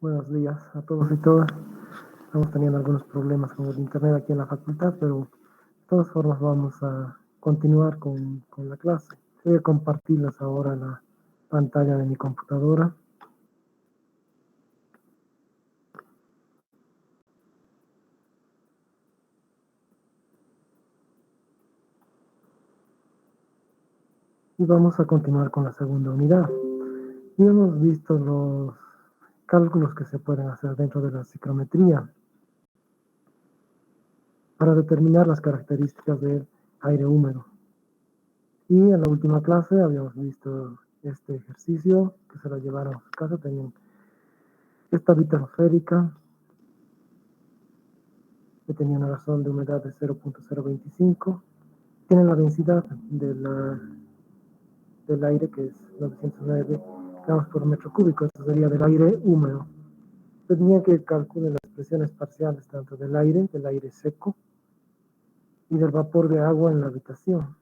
Buenos días a todos y todas. Estamos teniendo algunos problemas con el internet aquí en la facultad, pero de todas formas vamos a continuar con la clase. Voy a compartirles ahora la pantalla de mi computadora. Y vamos a continuar con la segunda unidad. Y hemos visto los cálculos que se pueden hacer dentro de la psicometría para determinar las características del aire húmedo. Y en la última clase habíamos visto este ejercicio que se lo llevaron a su casa. Tenían esta habitación atmosférica que tenía una razón de humedad de 0.025. Tiene la densidad del aire, que es 909 gramos por metro cúbico. Esto sería del aire húmedo. Tenía que calcular las presiones parciales tanto del aire seco y del vapor de agua en la habitación,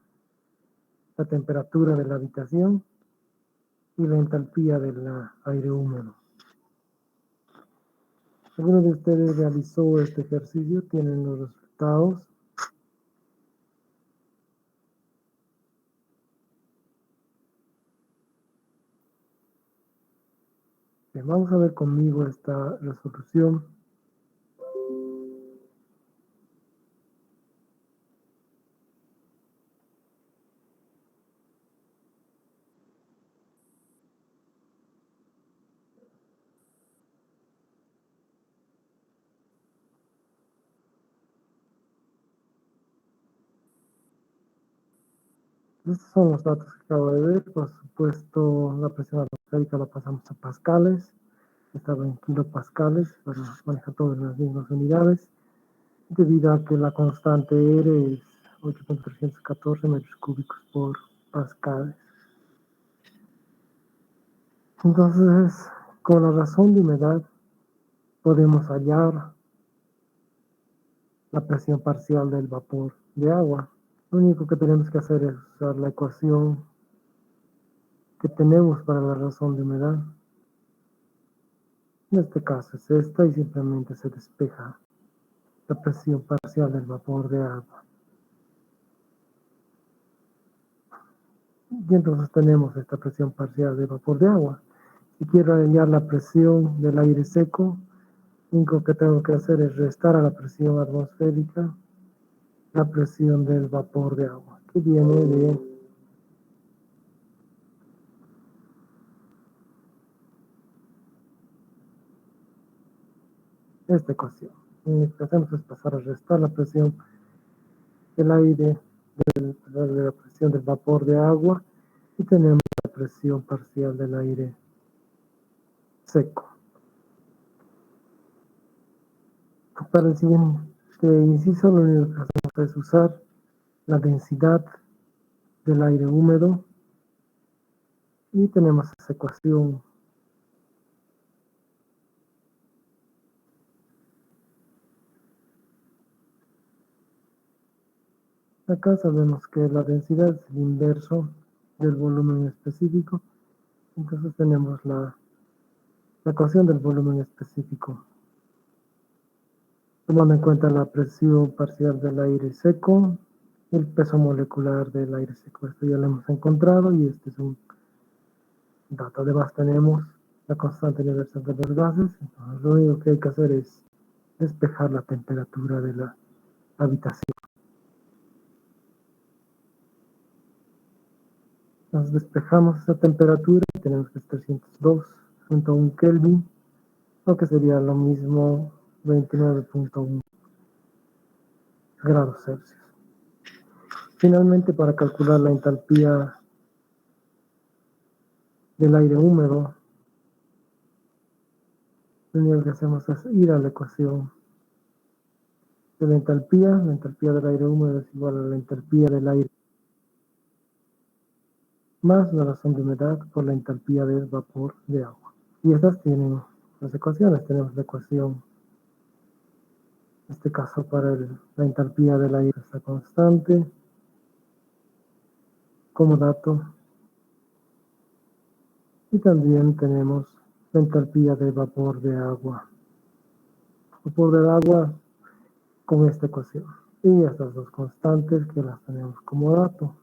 la temperatura de la habitación y la entalpía del aire húmedo. ¿Alguno de ustedes realizó este ejercicio? ¿Tienen los resultados? Bien, vamos a ver conmigo esta resolución. Estos son los datos que acabo de ver. Por supuesto, la presión atmosférica la pasamos a pascales. Estaba en kilopascales para manejar todas las mismas unidades. Debido a que la constante R es 8.314 metros cúbicos por pascales. Entonces, con la razón de humedad, podemos hallar la presión parcial del vapor de agua. Lo único que tenemos que hacer es usar la ecuación que tenemos para la razón de humedad. En este caso es esta y simplemente se despeja la presión parcial del vapor de agua. Y entonces tenemos esta presión parcial del vapor de agua. Si quiero hallar la presión del aire seco, lo único que tengo que hacer es restar a la presión atmosférica la presión del vapor de agua, que viene de esta ecuación. Lo que hacemos es pasar a restar la presión del aire, de la presión del vapor de agua, y tenemos la presión parcial del aire seco. Para el siguiente inciso, lo único que hacemos es usar la densidad del aire húmedo y tenemos esa ecuación. Acá sabemos que la densidad es el inverso del volumen específico, entonces tenemos la ecuación del volumen específico. Tomando en cuenta la presión parcial del aire seco, el peso molecular del aire seco. Esto ya lo hemos encontrado y este es un dato. Además tenemos la constante universal de los gases. Entonces, lo único que hay que hacer es despejar la temperatura de la habitación. Nos despejamos esa temperatura y tenemos que es 302.1 Kelvin, lo que sería lo mismo 29.1 grados Celsius. Finalmente, para calcular la entalpía del aire húmedo, lo único que hacemos es ir a la ecuación de la entalpía del aire húmedo es igual a la entalpía del aire más la razón de humedad por la entalpía del vapor de agua. Y estas tienen las ecuaciones. Tenemos la ecuación, en este caso para la entalpía del aire está constante como dato. Y también tenemos la entalpía de vapor de agua. Vapor de agua con esta ecuación. Y estas dos constantes que las tenemos como dato.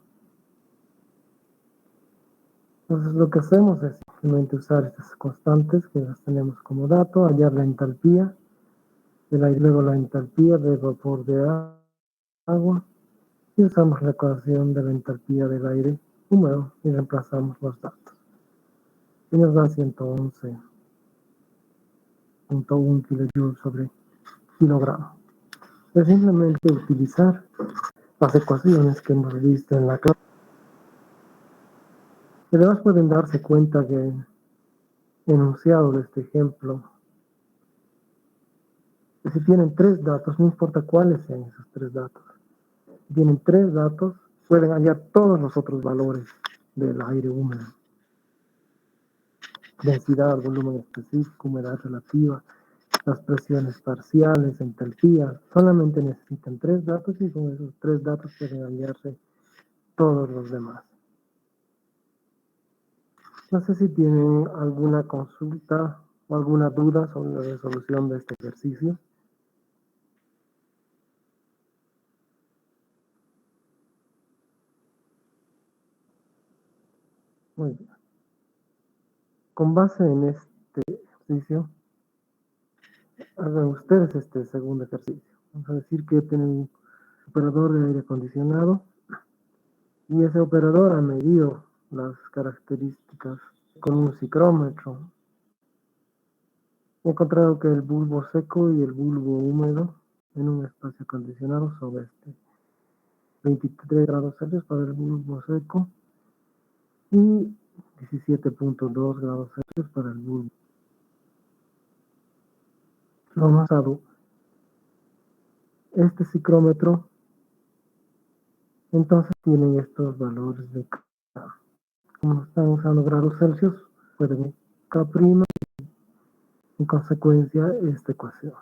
Entonces lo que hacemos es simplemente usar estas constantes que las tenemos como dato, hallar la entalpía del aire, luego la entalpía de vapor de agua, y usamos la ecuación de la entalpía del aire húmedo y reemplazamos los datos. Y nos da 111.1 kilojoules sobre kilogramo. Es simplemente utilizar las ecuaciones que hemos visto en la clase. Y además pueden darse cuenta que el enunciado de este ejemplo, que si tienen tres datos, no importa cuáles sean esos tres datos, si tienen tres datos, pueden hallar todos los otros valores del aire húmedo. Densidad, volumen específico, humedad relativa, las presiones parciales, entalpía. Solamente necesitan tres datos y con esos tres datos pueden hallarse todos los demás. No sé si tienen alguna consulta o alguna duda sobre la resolución de este ejercicio. Muy bien. Con base en este ejercicio, hagan ustedes este segundo ejercicio. Vamos a decir que tienen un operador de aire acondicionado y ese operador ha medido las características con un ciclómetro. He encontrado que el bulbo seco y el bulbo húmedo en un espacio acondicionado son 23 grados Celsius para el bulbo seco y 17.2 grados Celsius para el bulbo. Lo más dado, este ciclómetro, entonces tienen estos valores de K. Como están usando grados Celsius, pueden ver K', en consecuencia, esta ecuación.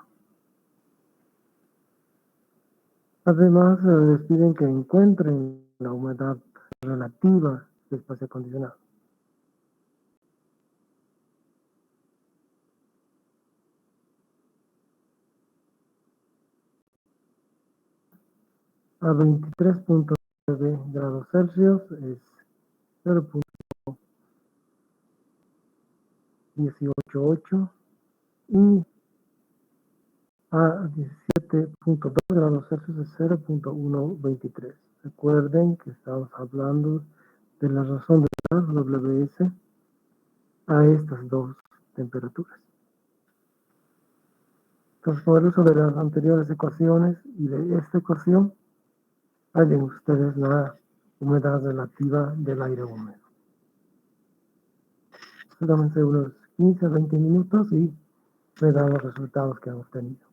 Además, les piden que encuentren la humedad relativa del espacio acondicionado. A 23.9 grados Celsius es 0.188 y a 17.2 grados Celsius es 0.123. Recuerden que estamos hablando de la razón de la WS a estas dos temperaturas. Entonces, por el uso de las anteriores ecuaciones y de esta ecuación, hallen ustedes la humedad relativa del aire húmedo. Solamente unos 15 a 20 minutos y me dan los resultados que han obtenido.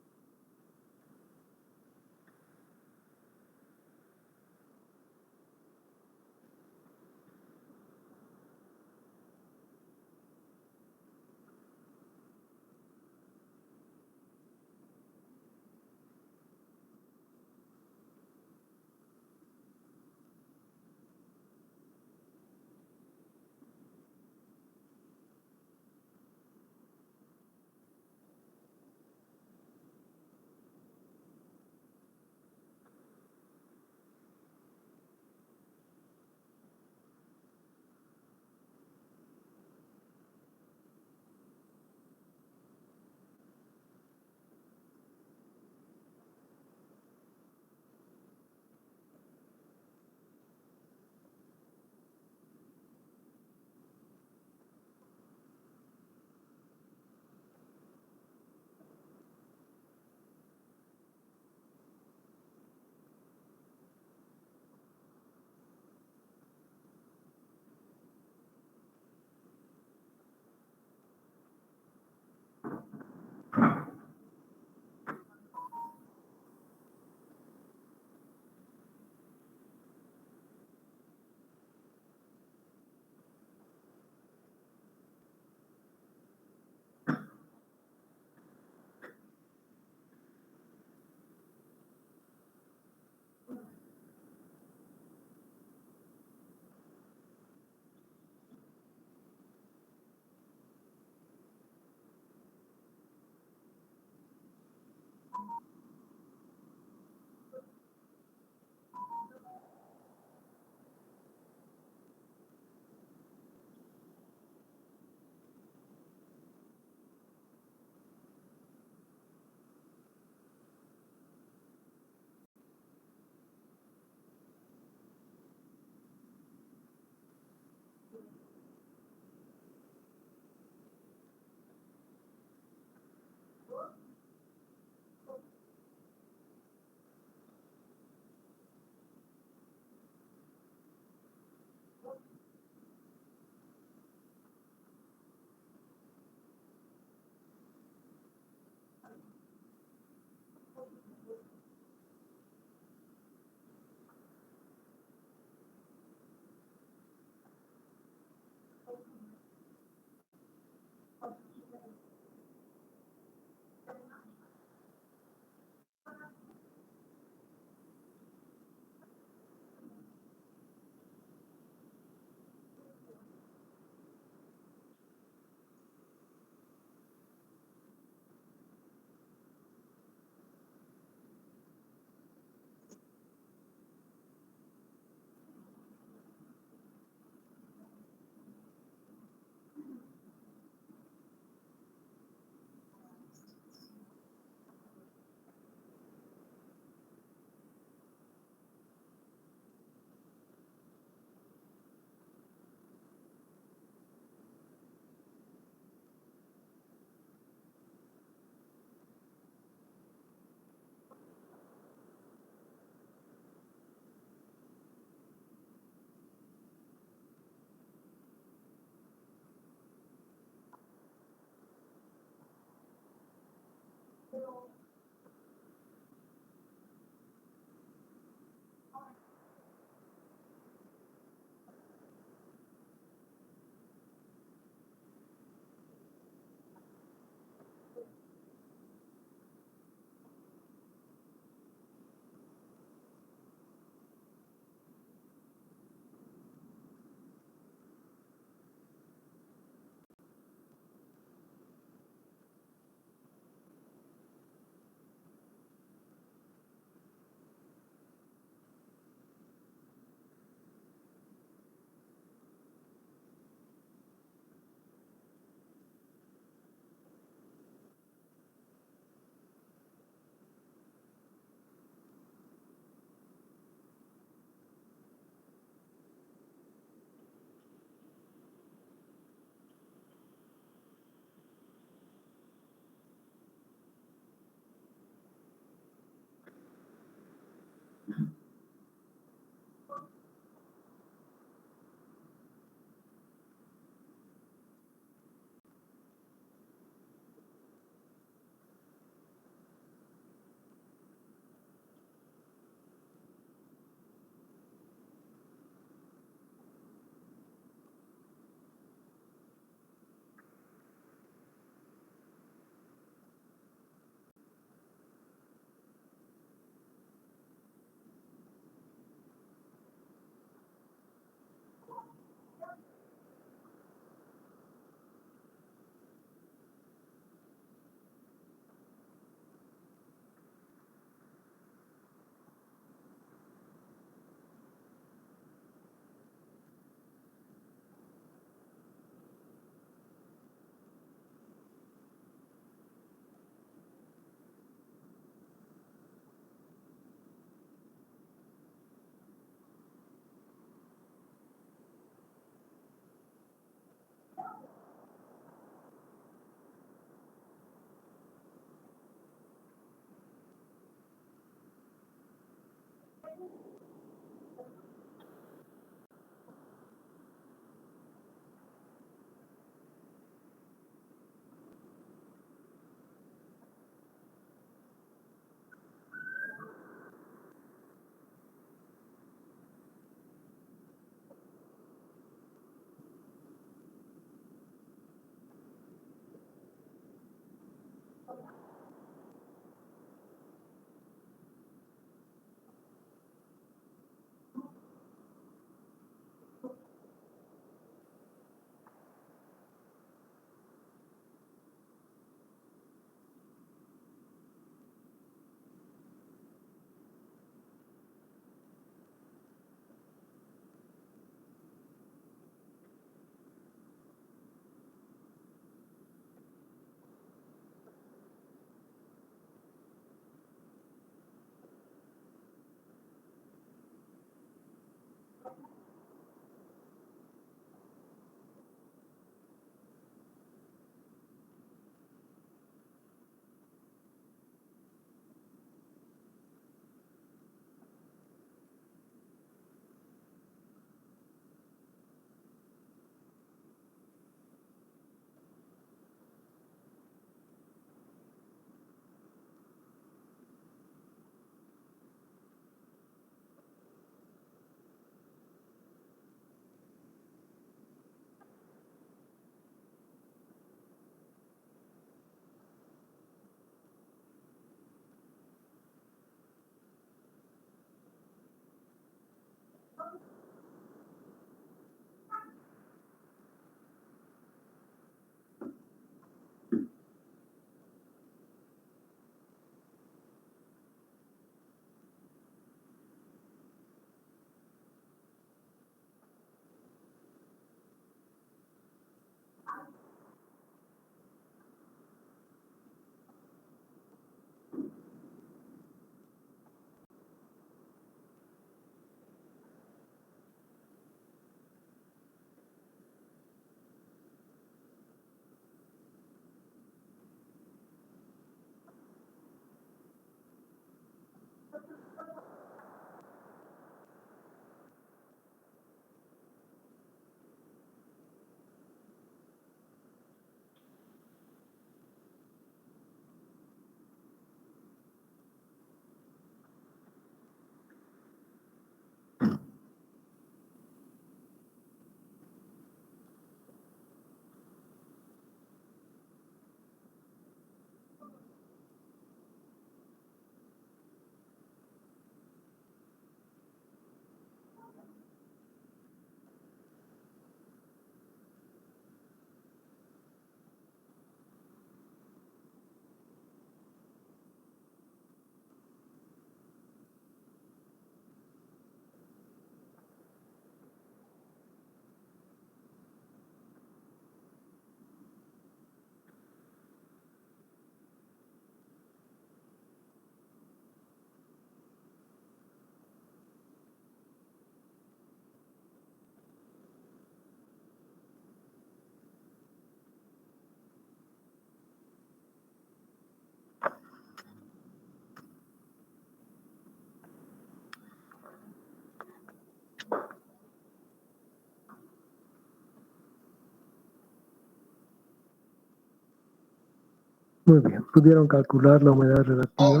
Muy bien, pudieron calcular la humedad relativa.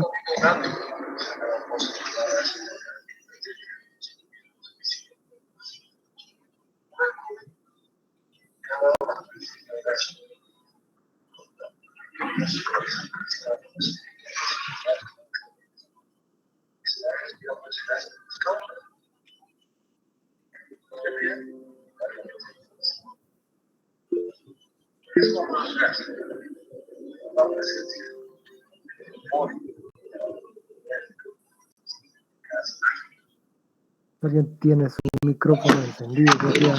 Alguien tiene su micrófono encendido, podría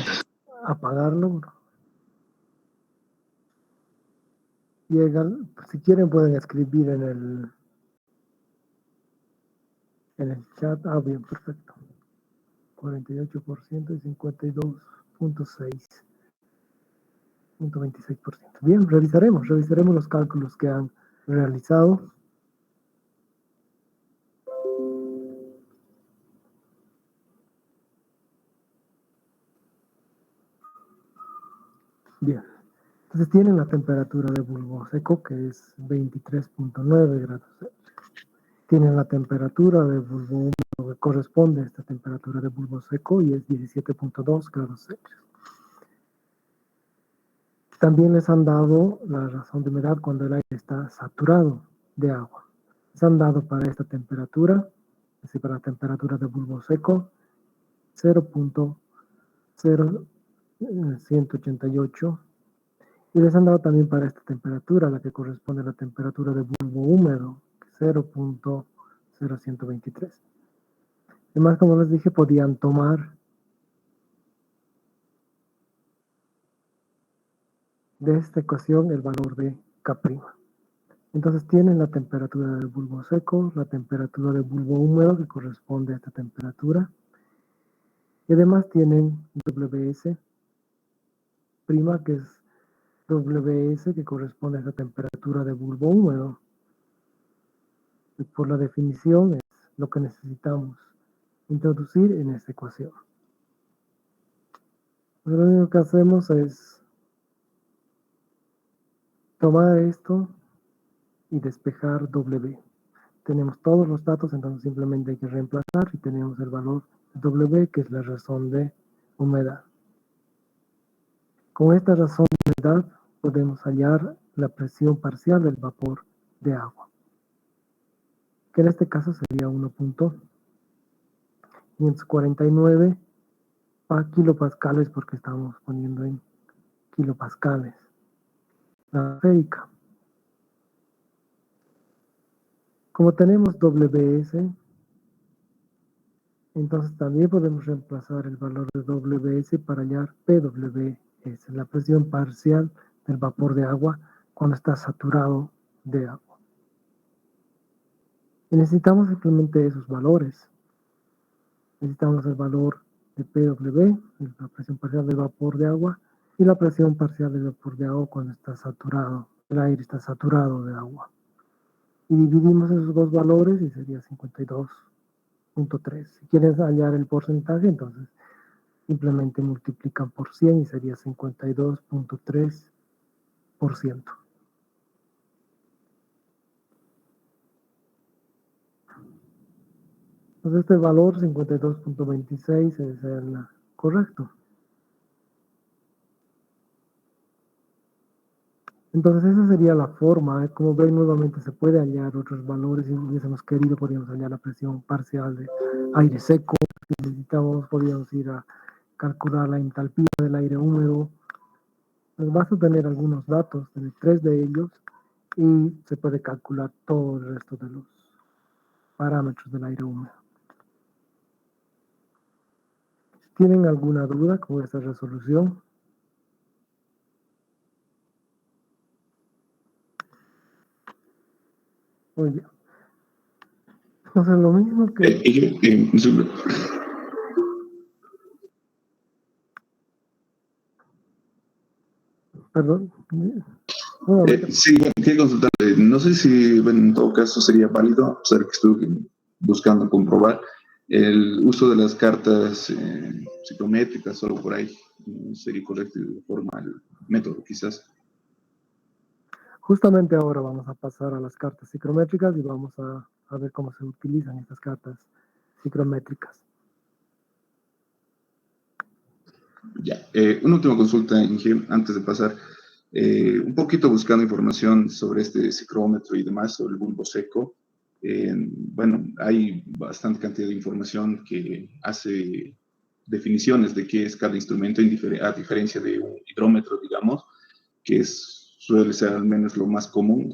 apagarlo. Llegan, si quieren pueden escribir en el chat. Ah, bien, perfecto. 48% y 52.6.26%. Bien, revisaremos los cálculos que han realizado. Bien, entonces tienen la temperatura de bulbo seco, que es 23.9 grados Celsius. Tienen la temperatura de bulbo húmedo, que corresponde a esta temperatura de bulbo seco, y es 17.2 grados Celsius. También les han dado la razón de humedad cuando el aire está saturado de agua. Les han dado para esta temperatura, es decir, para la temperatura de bulbo seco, 0.0188, y les han dado también para esta temperatura, la que corresponde a la temperatura de bulbo húmedo, 0.0123. Además, como les dije, podían tomar de esta ecuación el valor de K'. Entonces tienen la temperatura del bulbo seco, la temperatura del bulbo húmedo, que corresponde a esta temperatura, y además tienen WS', que es WS, que corresponde a esta temperatura de bulbo húmedo. Y por la definición es lo que necesitamos introducir en esta ecuación. Lo único que hacemos es tomar esto y despejar W. Tenemos todos los datos, entonces simplemente hay que reemplazar y tenemos el valor de W, que es la razón de humedad. Con esta razón de humedad podemos hallar la presión parcial del vapor de agua, que en este caso sería 1.549 kilopascales, porque estamos poniendo en kilopascales la atmosférica. Como tenemos WS, entonces también podemos reemplazar el valor de WS para hallar PWS, la presión parcial del vapor de agua cuando está saturado de agua. Y necesitamos simplemente esos valores. Necesitamos el valor de PW, la presión parcial del vapor de agua, y la presión parcial del vapor de agua cuando está saturado, el aire está saturado de agua. Y dividimos esos dos valores y sería 52.3. Si quieres hallar el porcentaje, entonces simplemente multiplican por 100 y sería 52.3%. Entonces este valor 52.26 es el correcto. Entonces esa sería la forma. Como ven, nuevamente se puede hallar otros valores. Si hubiésemos querido, podríamos hallar la presión parcial de aire seco. Si necesitamos, podríamos ir a calcular la entalpía del aire húmedo. Nos vas a tener algunos datos, tener 3 de ellos, y se puede calcular todo el resto de los parámetros del aire húmedo. ¿Tienen alguna duda con esta resolución? Muy bien. Entonces lo mismo que... Perdón. Sí, quería consultar. No sé si en todo caso sería válido, a pesar que estuve buscando comprobar, el uso de las cartas psicométricas solo por ahí. Sería correcto de forma el método, quizás. Justamente ahora vamos a pasar a las cartas psicométricas y vamos a ver cómo se utilizan estas cartas psicométricas. Ya, una última consulta, Inge, antes de pasar. Un poquito buscando información sobre este psicrómetro y demás, sobre el bulbo seco. Bueno, hay bastante cantidad de información que hace definiciones de qué es cada instrumento, a diferencia de un hidrómetro, digamos, que suele ser al menos lo más común.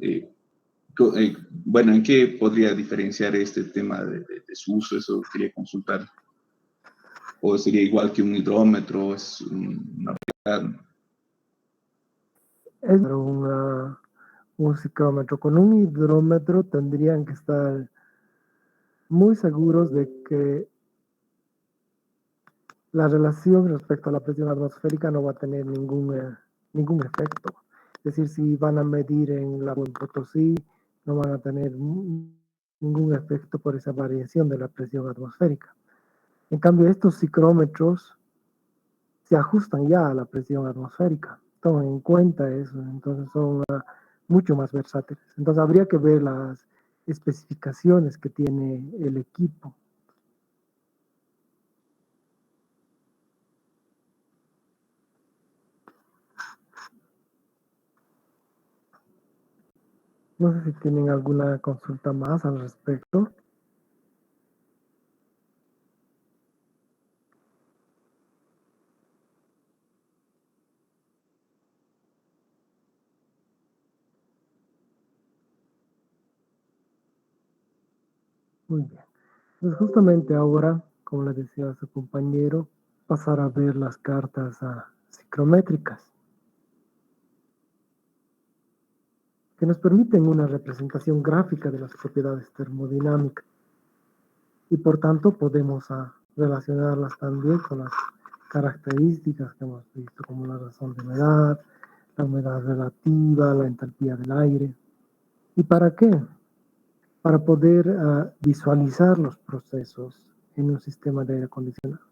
Bueno, ¿en qué podría diferenciar este tema de su uso? Eso quería consultar. ¿O sería igual que un hidrómetro? ¿Es una variedad? Es un psicómetro. Con un hidrómetro tendrían que estar muy seguros de que la relación respecto a la presión atmosférica no va a tener ningún efecto. Es decir, si van a medir en la Potosí, no van a tener ningún efecto por esa variación de la presión atmosférica. En cambio, estos psicrómetros se ajustan ya a la presión atmosférica, toman en cuenta eso, entonces son mucho más versátiles. Entonces habría que ver las especificaciones que tiene el equipo. No sé si tienen alguna consulta más al respecto. Muy bien. Pues justamente ahora, como le decía a su compañero, pasar a ver las cartas psicométricas, que nos permiten una representación gráfica de las propiedades termodinámicas y por tanto podemos relacionarlas también con las características que hemos visto, como la razón de la humedad relativa, la entalpía del aire. ¿Y para qué? Para poder visualizar los procesos en un sistema de aire acondicionado.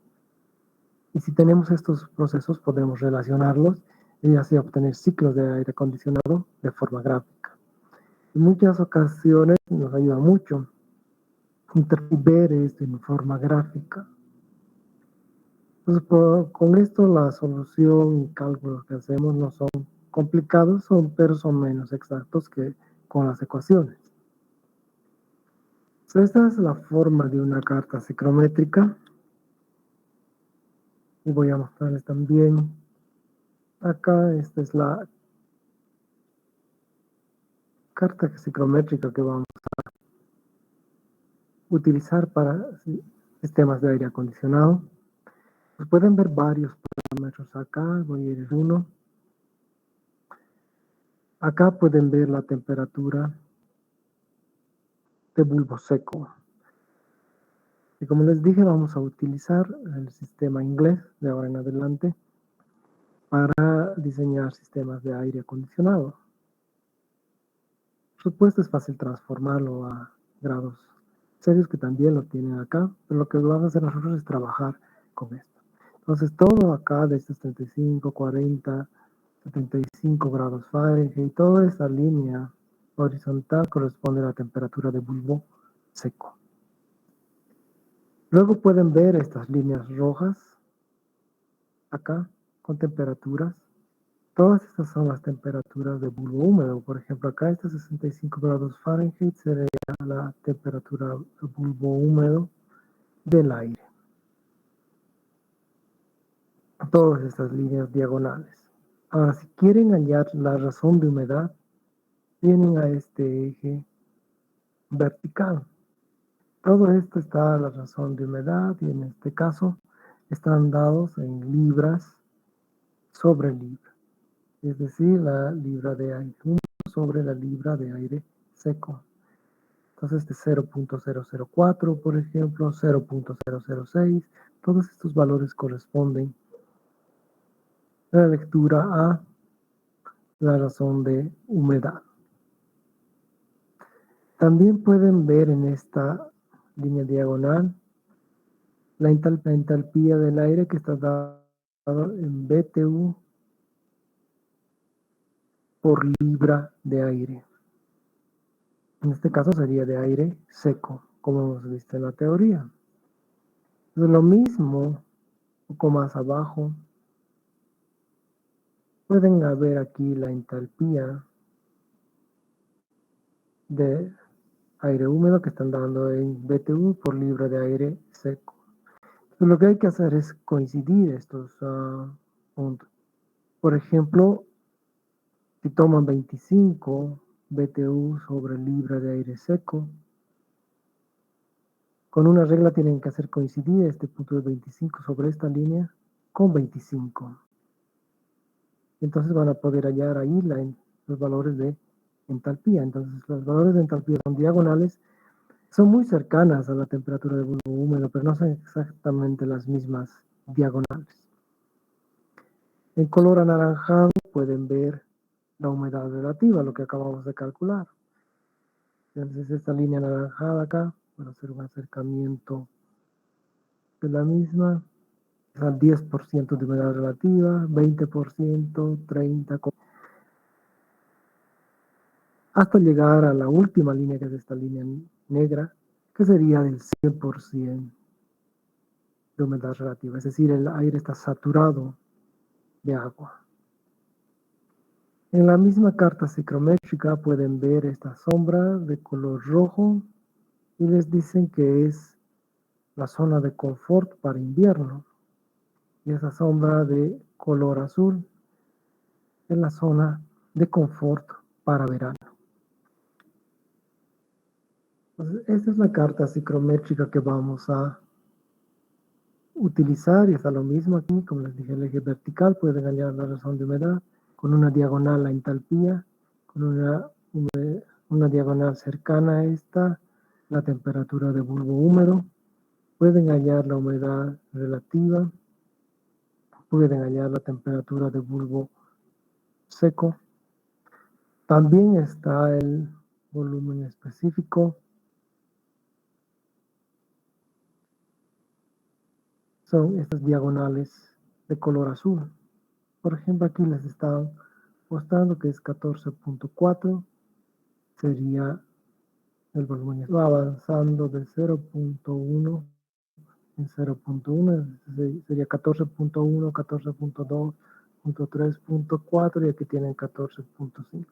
Y si tenemos estos procesos, podemos relacionarlos y así obtener ciclos de aire acondicionado de forma gráfica. En muchas ocasiones nos ayuda mucho ver esto en forma gráfica. Entonces, con esto la solución y cálculos que hacemos no son complicados, pero son menos exactos que con las ecuaciones. Esta es la forma de una carta psicométrica. Y voy a mostrarles también acá, esta es la carta psicométrica que vamos a utilizar para sistemas de aire acondicionado. Pues pueden ver varios parámetros acá, voy a ir uno. Acá pueden ver la temperatura de bulbo seco. Y como les dije, vamos a utilizar el sistema inglés de ahora en adelante para diseñar sistemas de aire acondicionado. Por supuesto, es fácil transformarlo a grados Celsius, que también lo tienen acá, pero lo que vamos a hacer nosotros es trabajar con esto. Entonces, todo acá de estos 35, 40, 75 grados Fahrenheit, toda esta línea horizontal corresponde a la temperatura de bulbo seco. Luego pueden ver estas líneas rojas acá con temperaturas. Todas estas son las temperaturas de bulbo húmedo. Por ejemplo, acá está 65 grados Fahrenheit, sería la temperatura de bulbo húmedo del aire. Todas estas líneas diagonales. Ahora, si quieren hallar la razón de humedad, vienen a este eje vertical. Todo esto está a la razón de humedad y en este caso están dados en libras sobre libra. Es decir, la libra de aire húmedo sobre la libra de aire seco. Entonces, de 0.004, por ejemplo, 0.006, todos estos valores corresponden a la lectura a la razón de humedad. También pueden ver en esta línea diagonal la entalpía del aire que está dado en BTU por libra de aire. En este caso sería de aire seco, como hemos visto en la teoría. Entonces, lo mismo, un poco más abajo, pueden ver aquí la entalpía de aire húmedo que están dando en BTU por libra de aire seco. Entonces, lo que hay que hacer es coincidir estos puntos. Por ejemplo, si toman 25 BTU sobre libra de aire seco, con una regla tienen que hacer coincidir este punto de 25 sobre esta línea con 25. Entonces van a poder hallar ahí los valores de entalpía. Entonces los valores de entalpía son diagonales, son muy cercanas a la temperatura de bulbo húmedo, pero no son exactamente las mismas diagonales. En color anaranjado pueden ver la humedad relativa, lo que acabamos de calcular. Entonces esta línea anaranjada acá, para hacer un acercamiento de la misma, al 10% de humedad relativa, 20%, 30%, hasta llegar a la última línea, que es esta línea negra, que sería del 100% de humedad relativa, es decir, el aire está saturado de agua. En la misma carta psicométrica pueden ver esta sombra de color rojo y les dicen que es la zona de confort para invierno. Y esa sombra de color azul es la zona de confort para verano. Entonces, esta es la carta psicométrica que vamos a utilizar, y está lo mismo aquí, como les dije, el eje vertical, pueden hallar la razón de humedad, con una diagonal la entalpía, con una diagonal cercana a esta, la temperatura de bulbo húmedo, pueden hallar la humedad relativa, pueden hallar la temperatura de bulbo seco. También está el volumen específico. Son estas diagonales de color azul. Por ejemplo, aquí les están mostrando que es 14.4. Sería el volumen. Va avanzando de 0.1 en 0.1. Sería 14.1, 14.2, 3.4 y aquí tienen 14.5.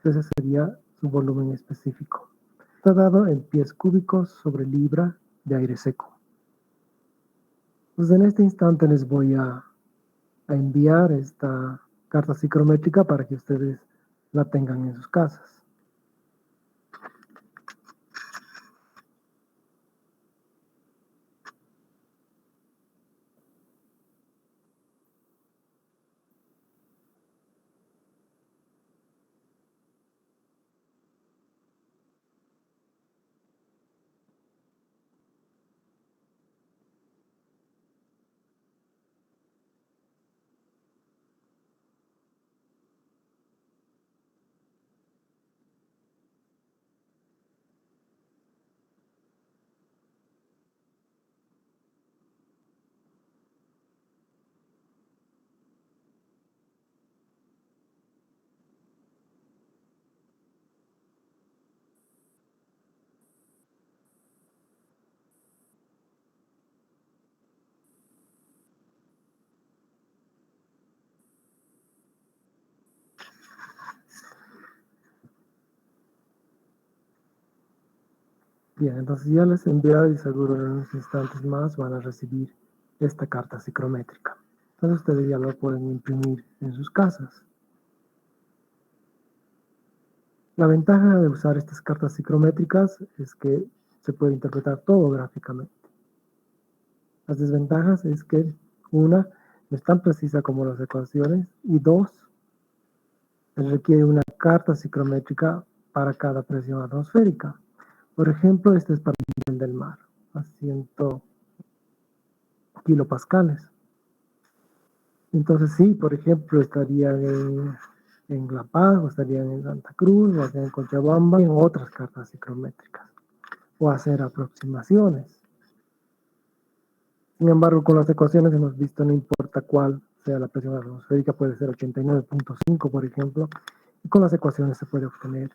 Ese sería su volumen específico. Está dado en pies cúbicos sobre libra de aire seco. Pues en este instante les voy a enviar esta carta psicométrica para que ustedes la tengan en sus casas. Bien, entonces ya les he enviado y seguro en unos instantes más van a recibir esta carta psicométrica. Entonces ustedes ya lo pueden imprimir en sus casas. La ventaja de usar estas cartas psicométricas es que se puede interpretar todo gráficamente. Las desventajas es que, una, no es tan precisa como las ecuaciones, y dos, requiere una carta psicométrica para cada presión atmosférica. Por ejemplo, este es para el nivel del mar, a 100 kilopascales. Entonces sí, por ejemplo, estarían en La Paz, o estarían en Santa Cruz, o estarían en Cochabamba, en otras cartas psicométricas, o hacer aproximaciones. Sin embargo, con las ecuaciones hemos visto, no importa cuál sea la presión atmosférica puede ser 89.5, por ejemplo, y con las ecuaciones se puede obtener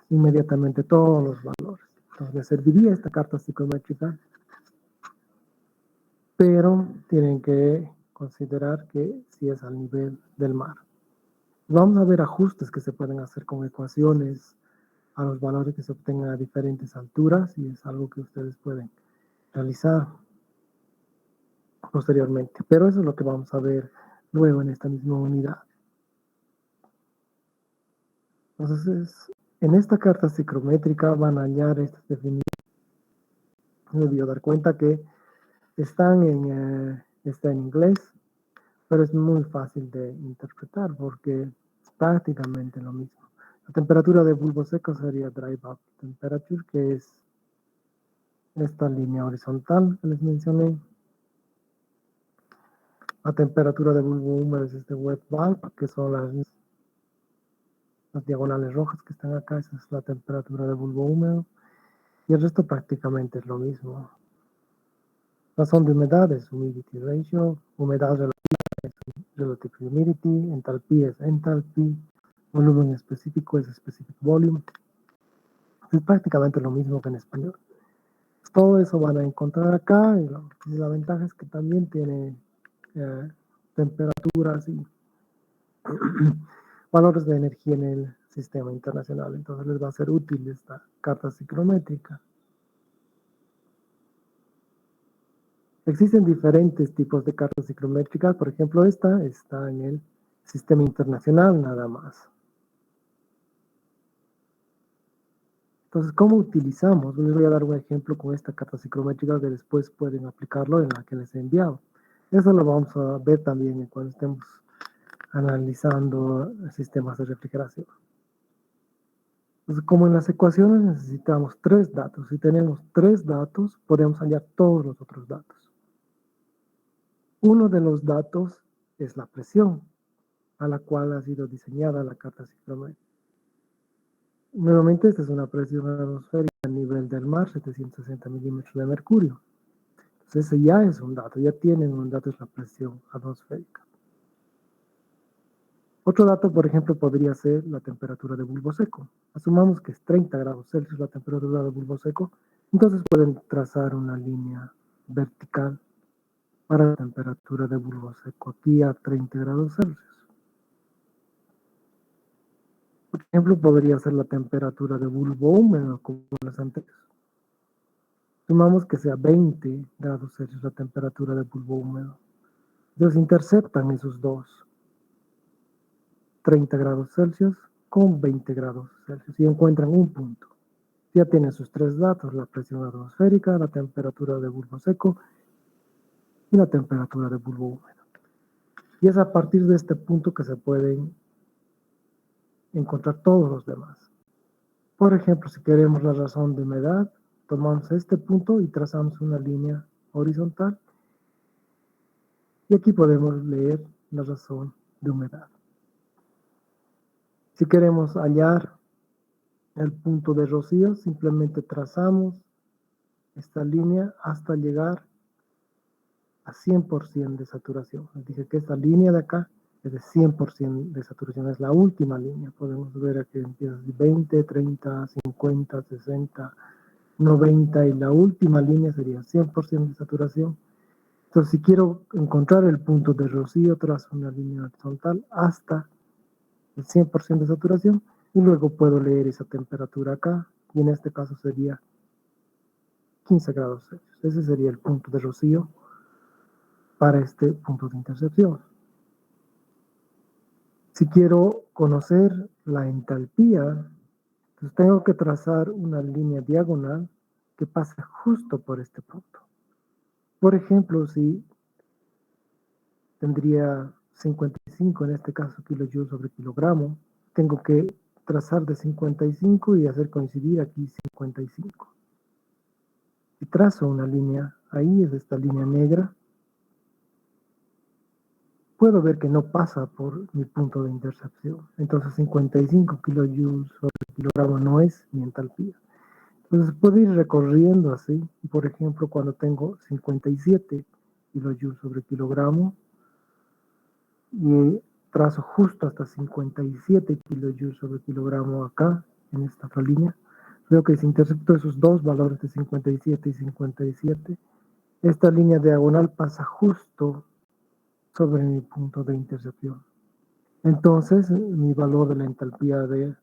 inmediatamente todos los valores. Entonces, les serviría esta carta psicométrica, pero tienen que considerar que si es al nivel del mar. Vamos a ver ajustes que se pueden hacer con ecuaciones a los valores que se obtengan a diferentes alturas, y es algo que ustedes pueden realizar posteriormente. Pero eso es lo que vamos a ver luego en esta misma unidad. Entonces, en esta carta psicométrica van a hallar estas definiciones. Me voy a dar cuenta que está en inglés, pero es muy fácil de interpretar porque es prácticamente lo mismo. La temperatura de bulbo seco sería dry bulb temperature, que es esta línea horizontal que les mencioné. La temperatura de bulbo húmedo es este wet bulb, que son las diagonales rojas que están acá. Esa es la temperatura de bulbo húmedo. Y el resto prácticamente es lo mismo. Razón de humedad es humidity ratio, humedad relativa es relative humidity, entalpía es enthalpy, volumen específico es specific volume. Es prácticamente lo mismo que en español. Todo eso van a encontrar acá, y la ventaja es que también tiene temperaturas y valores de energía en el sistema internacional. Entonces les va a ser útil esta carta psicométrica. Existen diferentes tipos de cartas psicométricas. Por ejemplo, esta está en el sistema internacional nada más. Entonces, ¿cómo utilizamos? Les voy a dar un ejemplo con esta carta psicométrica que después pueden aplicarlo en la que les he enviado. Eso lo vamos a ver también cuando estemos analizando sistemas de refrigeración. Entonces, como en las ecuaciones necesitamos 3 datos. Si tenemos 3 datos, podemos hallar todos los otros datos. Uno de los datos es la presión a la cual ha sido diseñada la carta psicométrica. Nuevamente, esta es una presión atmosférica a nivel del mar, 760 milímetros de mercurio. Entonces, ese ya es un dato, ya tienen un dato, es la presión atmosférica. Otro dato, por ejemplo, podría ser la temperatura de bulbo seco. Asumamos que es 30 grados Celsius la temperatura de bulbo seco, entonces pueden trazar una línea vertical para la temperatura de bulbo seco aquí a 30 grados Celsius. Por ejemplo, podría ser la temperatura de bulbo húmedo, como las anteriores. Sumamos que sea 20 grados Celsius la temperatura de bulbo húmedo. Entonces interceptan esos dos, 30 grados Celsius con 20 grados Celsius, y encuentran un punto. Ya tienen sus 3 datos: la presión atmosférica, la temperatura de bulbo seco y la temperatura de bulbo húmedo. Y es a partir de este punto que se pueden encontrar todos los demás. Por ejemplo, si queremos la razón de humedad, tomamos este punto y trazamos una línea horizontal, y aquí podemos leer la razón de humedad. Si queremos hallar el punto de rocío, simplemente trazamos esta línea hasta llegar a 100% de saturación. Les dije que esta línea de acá es de 100% de saturación, es la última línea. Podemos ver aquí empieza 20, 30, 50, 60, 90, y la última línea sería 100% de saturación. Entonces, si quiero encontrar el punto de rocío, trazo una línea horizontal hasta el 100% de saturación, y luego puedo leer esa temperatura acá, y en este caso sería 15 grados Celsius. Ese sería el punto de rocío para este punto de intercepción. Si quiero conocer la entalpía, entonces tengo que trazar una línea diagonal que pase justo por este punto. Por ejemplo, si tendría 55, en este caso, kilojoules sobre kilogramo, tengo que trazar de 55 y hacer coincidir aquí 55. Si trazo una línea, ahí es esta línea negra, puedo ver que no pasa por mi punto de intercepción. Entonces 55 kilojoules sobre kilogramo no es mi entalpía. Entonces puedo ir recorriendo así. Por ejemplo, cuando tengo 57 kilojoules sobre kilogramo, y trazo justo hasta 57 kilojoules sobre kilogramo acá, en esta otra línea. Veo que si intercepto esos dos valores de 57 y 57, esta línea diagonal pasa justo sobre mi punto de intercepción. Entonces, mi valor de la entalpía de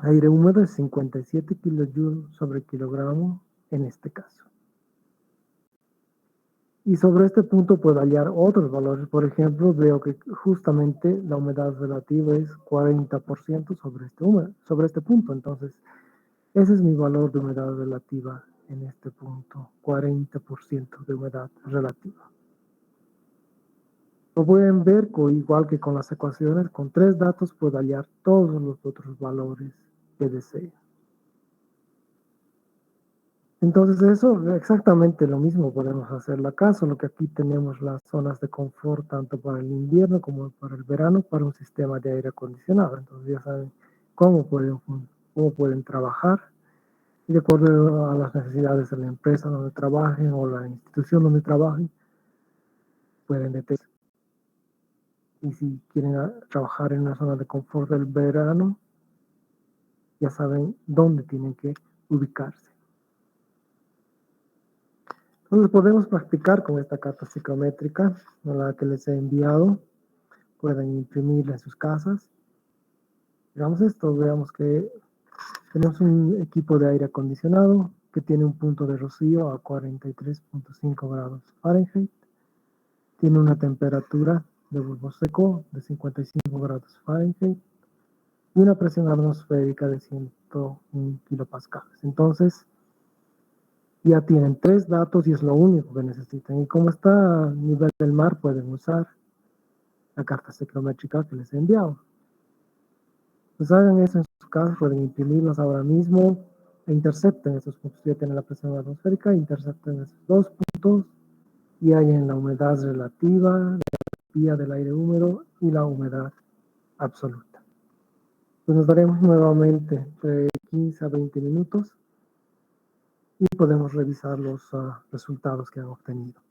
aire húmedo es 57 kilojoules sobre kilogramo en este caso. Y sobre este punto puedo hallar otros valores. Por ejemplo, veo que justamente la humedad relativa es 40% sobre este punto. Entonces, ese es mi valor de humedad relativa en este punto, 40% de humedad relativa. Lo pueden ver, igual que con las ecuaciones, con 3 datos puedo hallar todos los otros valores que desee. Entonces eso, exactamente lo mismo podemos hacerlo acá, solo que aquí tenemos las zonas de confort tanto para el invierno como para el verano para un sistema de aire acondicionado. Entonces ya saben cómo pueden trabajar y de acuerdo a las necesidades de la empresa donde trabajen o la institución donde trabajen, pueden detectar. Y si quieren trabajar en una zona de confort del verano, ya saben dónde tienen que ubicarse. Entonces podemos practicar con esta carta psicométrica, la que les he enviado. Pueden imprimirla en sus casas. Veamos esto, veamos que tenemos un equipo de aire acondicionado que tiene un punto de rocío a 43.5 grados Fahrenheit. Tiene una temperatura de bulbo seco de 55 grados Fahrenheit y una presión atmosférica de 101 kilopascales. Entonces, ya tienen 3 datos y es lo único que necesitan. Y como está a nivel del mar, pueden usar la carta psicométrica que les he enviado. Pues hagan eso en sus casas, pueden imprimirlos ahora mismo e intercepten esos puntos. Ya tienen la presión atmosférica, intercepten esos 2 puntos y hallen la humedad relativa, la entropía del aire húmedo y la humedad absoluta. Pues nos daremos nuevamente de 15 a 20 minutos y podemos revisar los resultados que han obtenido.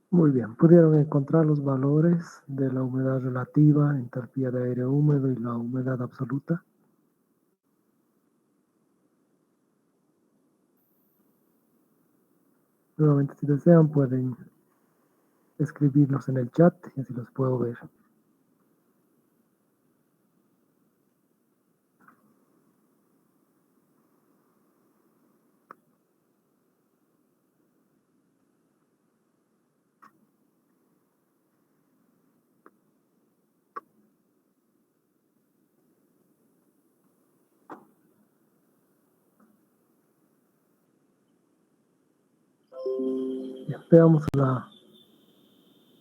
Muy bien, pudieron encontrar los valores de la humedad relativa, entalpía de aire húmedo y la humedad absoluta. Nuevamente, si desean, pueden escribirlos en el chat y así los puedo ver. Bien, veamos la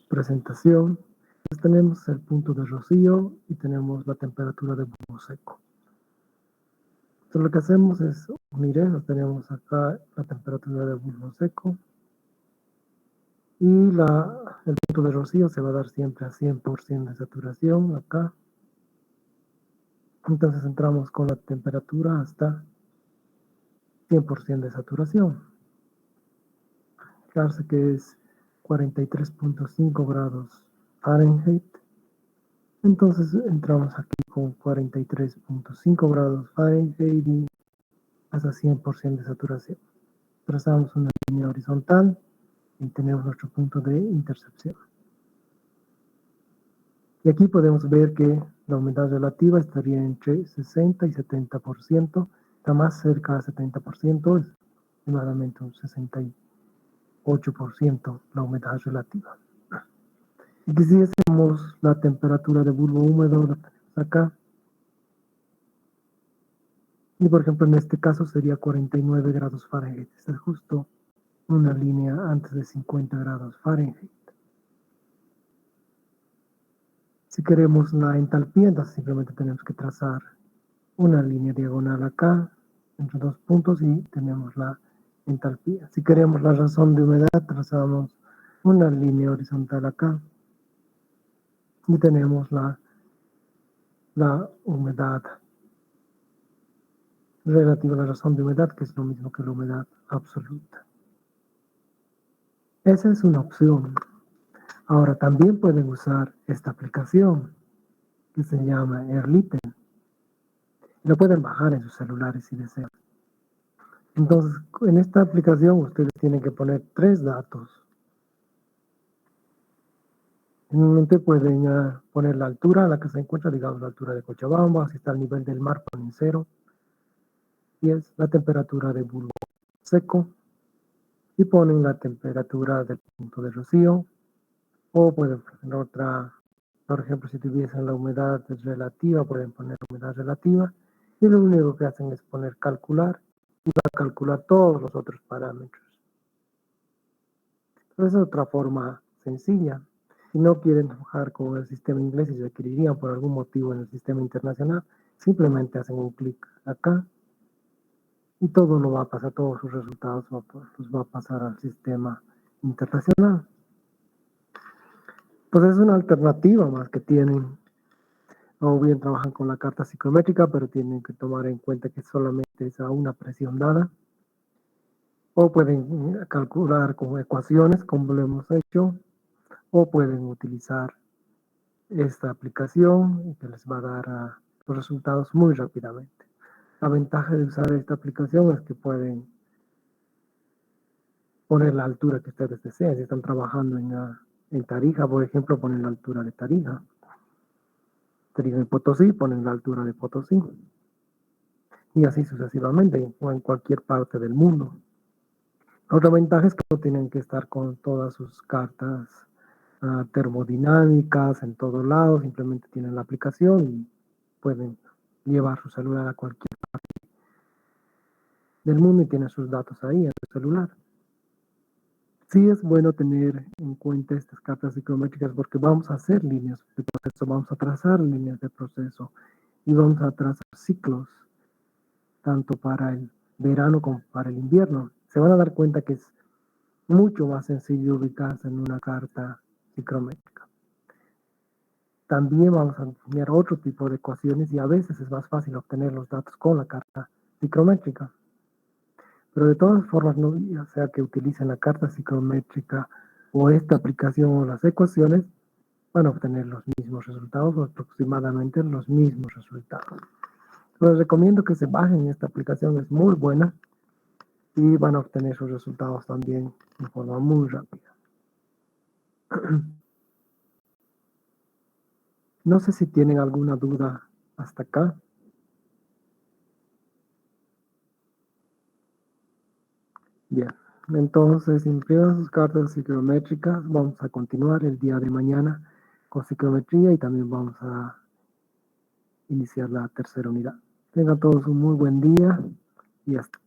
presentación. Entonces, tenemos el punto de rocío y tenemos la temperatura de bulbo seco. Entonces, lo que hacemos es unir eso. Tenemos acá la temperatura de bulbo seco y el punto de rocío se va a dar siempre a 100% de saturación acá. Entonces entramos con la temperatura hasta 100% de saturación. Fijarse que es 43.5 grados Fahrenheit. Entonces entramos aquí con 43.5 grados Fahrenheit y hasta 100% de saturación. Trazamos una línea horizontal y tenemos nuestro punto de intercepción. Y aquí podemos ver que la humedad relativa estaría entre 60 y 70%, está más cerca del 70%, es aproximadamente un 68% la humedad relativa. Si quisiésemos la temperatura de bulbo húmedo, la tenemos acá. Y por ejemplo, en este caso sería 49 grados Fahrenheit. Esta es justo una línea antes de 50 grados Fahrenheit. Si queremos la entalpía, entonces simplemente tenemos que trazar una línea diagonal acá, entre dos puntos, y tenemos la entalpía. Si queremos la razón de humedad, trazamos una línea horizontal acá, y tenemos la humedad relativa a la razón de humedad, que es lo mismo que la humedad absoluta. Esa es una opción. Ahora, también pueden usar esta aplicación, que se llama Airlitten. Lo pueden bajar en sus celulares si desean. Entonces, en esta aplicación ustedes tienen que poner 3 datos. Normalmente pueden poner la altura a la que se encuentra, digamos la altura de Cochabamba, si está al nivel del mar ponen 0, y es la temperatura de bulbo seco, y ponen la temperatura del punto de rocío, o pueden poner otra, por ejemplo, si tuviesen la humedad relativa, pueden poner humedad relativa, y lo único que hacen es poner calcular, y va a calcular todos los otros parámetros. Entonces, es otra forma sencilla. Si no quieren trabajar con el sistema inglés y requerirían por algún motivo en el sistema internacional, simplemente hacen un clic acá y todo lo va a pasar, todos sus resultados los va a pasar al sistema internacional. Pues es una alternativa más que tienen. O bien trabajan con la carta psicométrica, pero tienen que tomar en cuenta que solamente es a una presión dada. O pueden calcular con ecuaciones, como lo hemos hecho, o pueden utilizar esta aplicación y que les va a dar los resultados muy rápidamente. La ventaja de usar esta aplicación es que pueden poner la altura que ustedes deseen. Si están trabajando en Tarija, por ejemplo, ponen la altura de Tarija. Tarija y Potosí, ponen la altura de Potosí. Y así sucesivamente, o en cualquier parte del mundo. Otra ventaja es que no tienen que estar con todas sus cartas termodinámicas en todos lados, simplemente tienen la aplicación y pueden llevar su celular a cualquier parte del mundo y tienen sus datos ahí en el celular. Sí es bueno tener en cuenta estas cartas psicométricas porque vamos a hacer líneas de proceso, vamos a trazar líneas de proceso y vamos a trazar ciclos, tanto para el verano como para el invierno. Se van a dar cuenta que es mucho más sencillo ubicarse en una carta psicométrica. También vamos a enseñar otro tipo de ecuaciones y a veces es más fácil obtener los datos con la carta psicométrica. Pero de todas formas, no ya sea que utilicen la carta psicométrica o esta aplicación o las ecuaciones, van a obtener los mismos resultados o aproximadamente los mismos resultados. Les recomiendo que se bajen esta aplicación, es muy buena y van a obtener sus resultados también de forma muy rápida. No sé si tienen alguna duda hasta acá. Bien, entonces impriman sus cartas psicométricas. Vamos a continuar el día de mañana con psicometría y también vamos a iniciar la tercera unidad. Tengan todos un muy buen día y hasta